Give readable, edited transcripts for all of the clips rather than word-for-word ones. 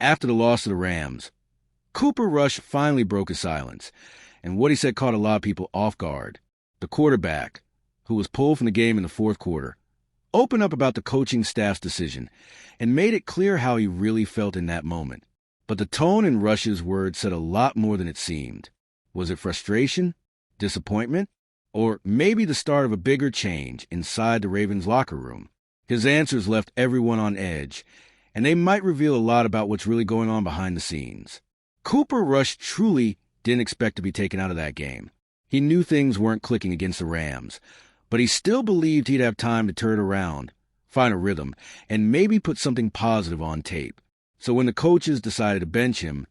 After the loss to the Rams, Cooper Rush finally broke his silence, and what he said caught a lot of people off guard. The quarterback, who was pulled from the game in the fourth quarter, opened up about the coaching staff's decision and made it clear how he really felt in that moment. But the tone in Rush's words said a lot more than it seemed. Was it frustration, disappointment, or maybe the start of a bigger change inside the Ravens locker room? His answers left everyone on edge, and they might reveal a lot about what's really going on behind the scenes. Cooper Rush truly didn't expect to be taken out of that game. He knew things weren't clicking against the Rams, but he still believed he'd have time to turn it around, find a rhythm, and maybe put something positive on tape. So when the coaches decided to bench him,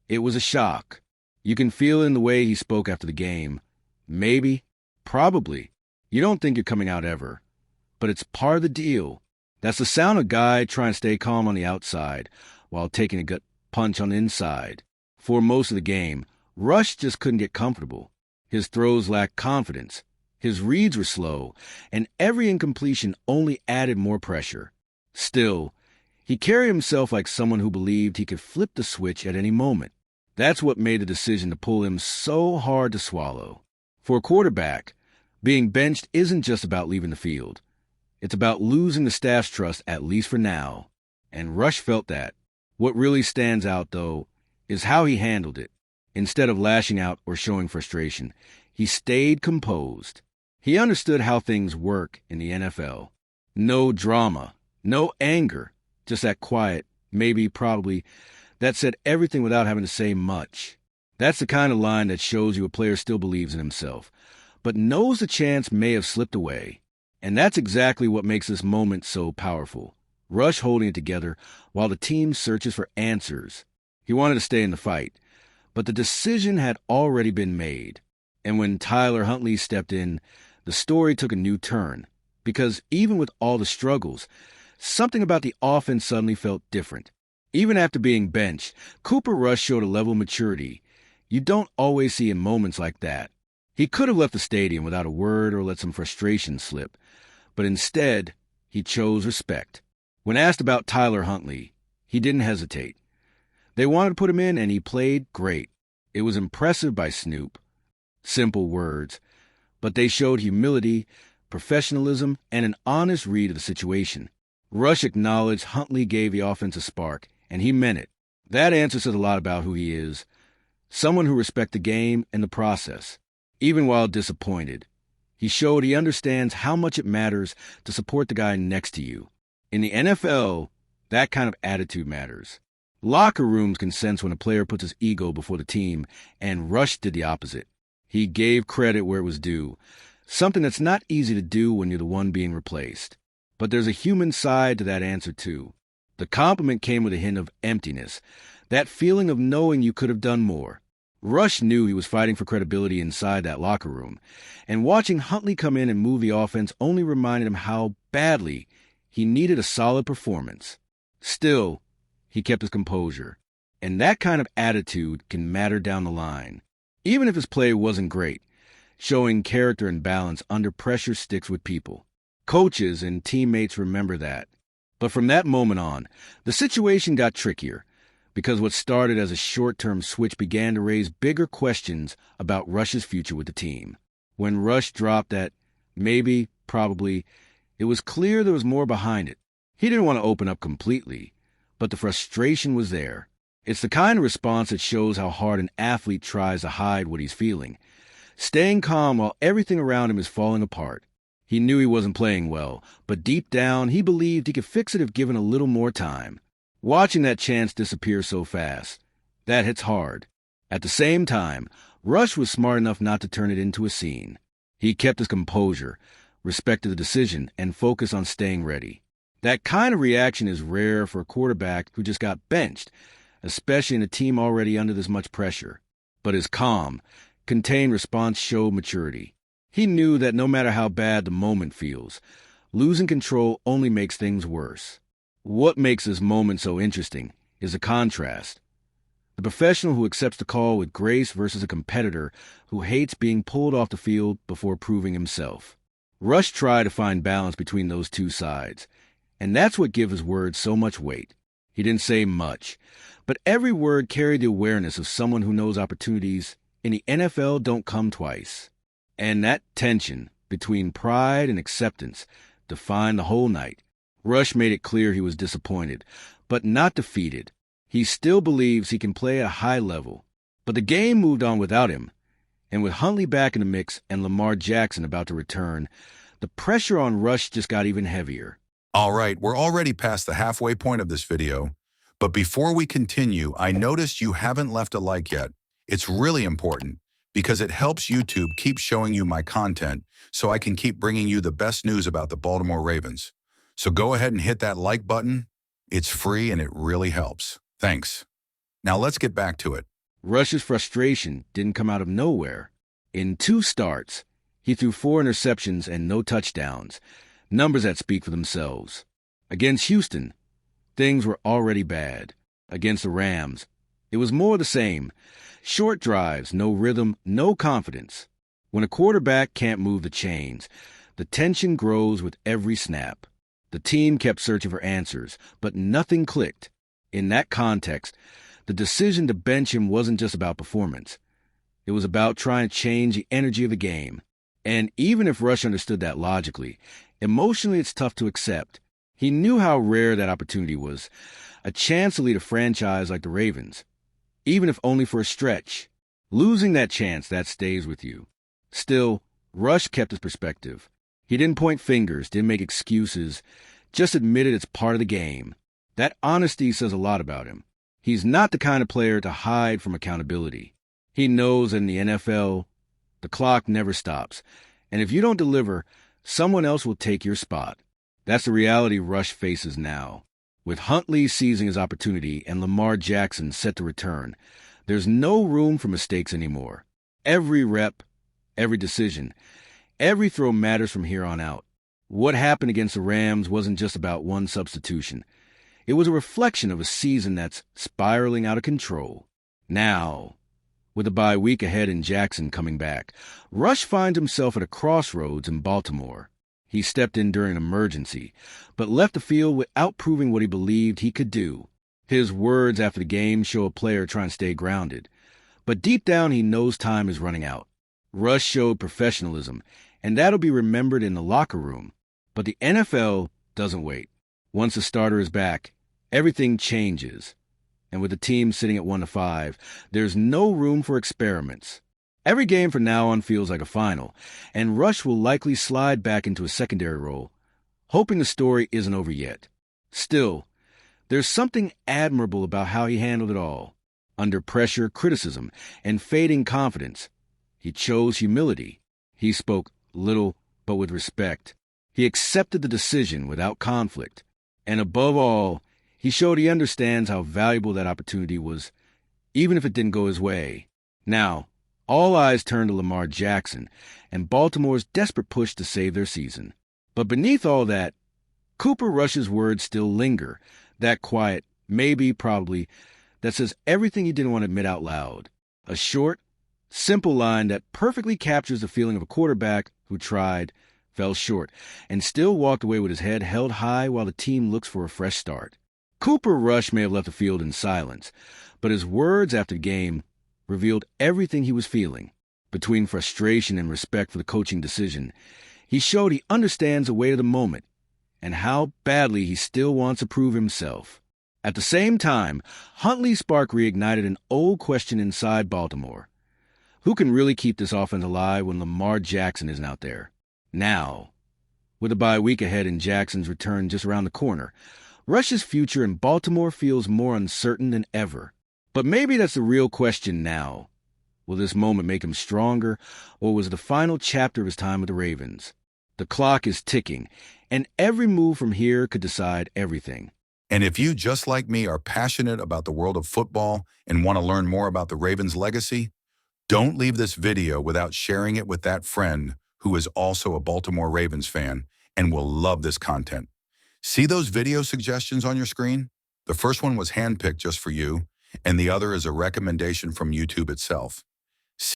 it was a shock. You can feel it in the way he spoke after the game. Maybe, probably, you don't think you're coming out ever. But it's part of the deal. That's the sound of a guy trying to stay calm on the outside while taking a gut punch on the inside. For most of the game, Rush just couldn't get comfortable. His throws lacked confidence. His reads were slow, and every incompletion only added more pressure. Still, he carried himself like someone who believed he could flip the switch at any moment. That's what made the decision to pull him so hard to swallow. For a quarterback, being benched isn't just about leaving the field. It's about losing the staff's trust, at least for now. And Rush felt that. What really stands out, though, is how he handled it. Instead of lashing out or showing frustration, he stayed composed. He understood how things work in the NFL. No drama, no anger, just that quiet, maybe, probably, that said everything without having to say much. That's the kind of line that shows you a player still believes in himself, but knows the chance may have slipped away. And that's exactly what makes this moment so powerful. Rush holding it together while the team searches for answers. He wanted to stay in the fight, but the decision had already been made. And when Tyler Huntley stepped in, the story took a new turn. Because even with all the struggles, something about the offense suddenly felt different. Even after being benched, Cooper Rush showed a level of maturity you don't always see in moments like that. He could have left the stadium without a word or let some frustration slip, but instead, he chose respect. When asked about Tyler Huntley, he didn't hesitate. They wanted to put him in, and he played great. It was impressive by Snoop. Simple words, but they showed humility, professionalism, and an honest read of the situation. Rush acknowledged Huntley gave the offense a spark, and he meant it. That answer says a lot about who he is. Someone who respects the game and the process. Even while disappointed, he showed he understands how much it matters to support the guy next to you. In the NFL, that kind of attitude matters. Locker rooms can sense when a player puts his ego before the team, and Rush did the opposite. He gave credit where it was due, something that's not easy to do when you're the one being replaced. But there's a human side to that answer, too. The compliment came with a hint of emptiness, that feeling of knowing you could have done more. Rush knew he was fighting for credibility inside that locker room, and watching Huntley come in and move the offense only reminded him how badly he needed a solid performance. Still, he kept his composure, and that kind of attitude can matter down the line. Even if his play wasn't great, showing character and balance under pressure sticks with people. Coaches and teammates remember that. But from that moment on, the situation got trickier, because what started as a short-term switch began to raise bigger questions about Rush's future with the team. When Rush dropped that maybe, probably, it was clear there was more behind it. He didn't want to open up completely, but the frustration was there. It's the kind of response that shows how hard an athlete tries to hide what he's feeling, staying calm while everything around him is falling apart. He knew he wasn't playing well, but deep down he believed he could fix it if given a little more time. Watching that chance disappear so fast, that hits hard. At the same time, Rush was smart enough not to turn it into a scene. He kept his composure, respected the decision, and focused on staying ready. That kind of reaction is rare for a quarterback who just got benched, especially in a team already under this much pressure. But his calm, contained response showed maturity. He knew that no matter how bad the moment feels, losing control only makes things worse. What makes this moment so interesting is the contrast. The professional who accepts the call with grace versus a competitor who hates being pulled off the field before proving himself. Rush tried to find balance between those two sides, and that's what gives his words so much weight. He didn't say much, But every word carried the awareness of someone who knows opportunities in the NFL don't come twice. And that tension between pride and acceptance defined the whole night. Rush made it clear he was disappointed, but not defeated. He still believes he can play at a high level. But the game moved on without him. And with Huntley back in the mix and Lamar Jackson about to return, the pressure on Rush just got even heavier. All right, we're already past the halfway point of this video. But before we continue, I noticed you haven't left a like yet. It's really important because it helps YouTube keep showing you my content so I can keep bringing you the best news about the Baltimore Ravens. So go ahead and hit that like button. It's free and it really helps. Thanks. Now let's get back to it. Rush's frustration didn't come out of nowhere. In 2 starts, he threw 4 interceptions and no touchdowns, numbers that speak for themselves. Against Houston, things were already bad. Against the Rams, it was more the same. Short drives, no rhythm, no confidence. When a quarterback can't move the chains, the tension grows with every snap. The team kept searching for answers, but nothing clicked. In that context, the decision to bench him wasn't just about performance. It was about trying to change the energy of the game. And even if Rush understood that logically, emotionally it's tough to accept. He knew how rare that opportunity was, a chance to lead a franchise like the Ravens, even if only for a stretch. Losing that chance, that stays with you. Still, Rush kept his perspective. He didn't point fingers, didn't make excuses, just admitted it's part of the game. That honesty says a lot about him. He's not the kind of player to hide from accountability. He knows that in the NFL, the clock never stops. And if you don't deliver, someone else will take your spot. That's the reality Rush faces now. With Huntley seizing his opportunity and Lamar Jackson set to return, there's no room for mistakes anymore. Every rep, every decision, every throw matters from here on out. What happened against the Rams wasn't just about one substitution. It was a reflection of a season that's spiraling out of control. Now, with a bye week ahead and Jackson coming back, Rush finds himself at a crossroads in Baltimore. He stepped in during an emergency, but left the field without proving what he believed he could do. His words after the game show a player trying to stay grounded. But deep down, he knows time is running out. Rush showed professionalism, and that'll be remembered in the locker room. But the NFL doesn't wait. Once the starter is back, everything changes. And with the team sitting at 1-5, there's no room for experiments. Every game from now on feels like a final, and Rush will likely slide back into a secondary role, hoping the story isn't over yet. Still, there's something admirable about how he handled it all. Under pressure, criticism, and fading confidence, he chose humility. He spoke little but with respect. He accepted the decision without conflict. And above all, he showed he understands how valuable that opportunity was, even if it didn't go his way. Now, all eyes turn to Lamar Jackson and Baltimore's desperate push to save their season. But beneath all that, Cooper Rush's words still linger, that quiet, maybe, probably, that says everything he didn't want to admit out loud. A short, simple line that perfectly captures the feeling of a quarterback who tried, fell short, and still walked away with his head held high while the team looks for a fresh start. Cooper Rush may have left the field in silence, but his words after the game revealed everything he was feeling. Between frustration and respect for the coaching decision, he showed he understands the weight of the moment and how badly he still wants to prove himself. At the same time, Huntley's spark reignited an old question inside Baltimore. Who can really keep this offense alive when Lamar Jackson isn't out there? Now, with a bye week ahead and Jackson's return just around the corner, Rush's future in Baltimore feels more uncertain than ever. But maybe that's the real question now. Will this moment make him stronger, or was it the final chapter of his time with the Ravens? The clock is ticking, and every move from here could decide everything. And if you, just like me, are passionate about the world of football and want to learn more about the Ravens' legacy, don't leave this video without sharing it with that friend who is also a Baltimore Ravens fan and will love this content. See those video suggestions on your screen? The first one was handpicked just for you, and the other is a recommendation from YouTube itself.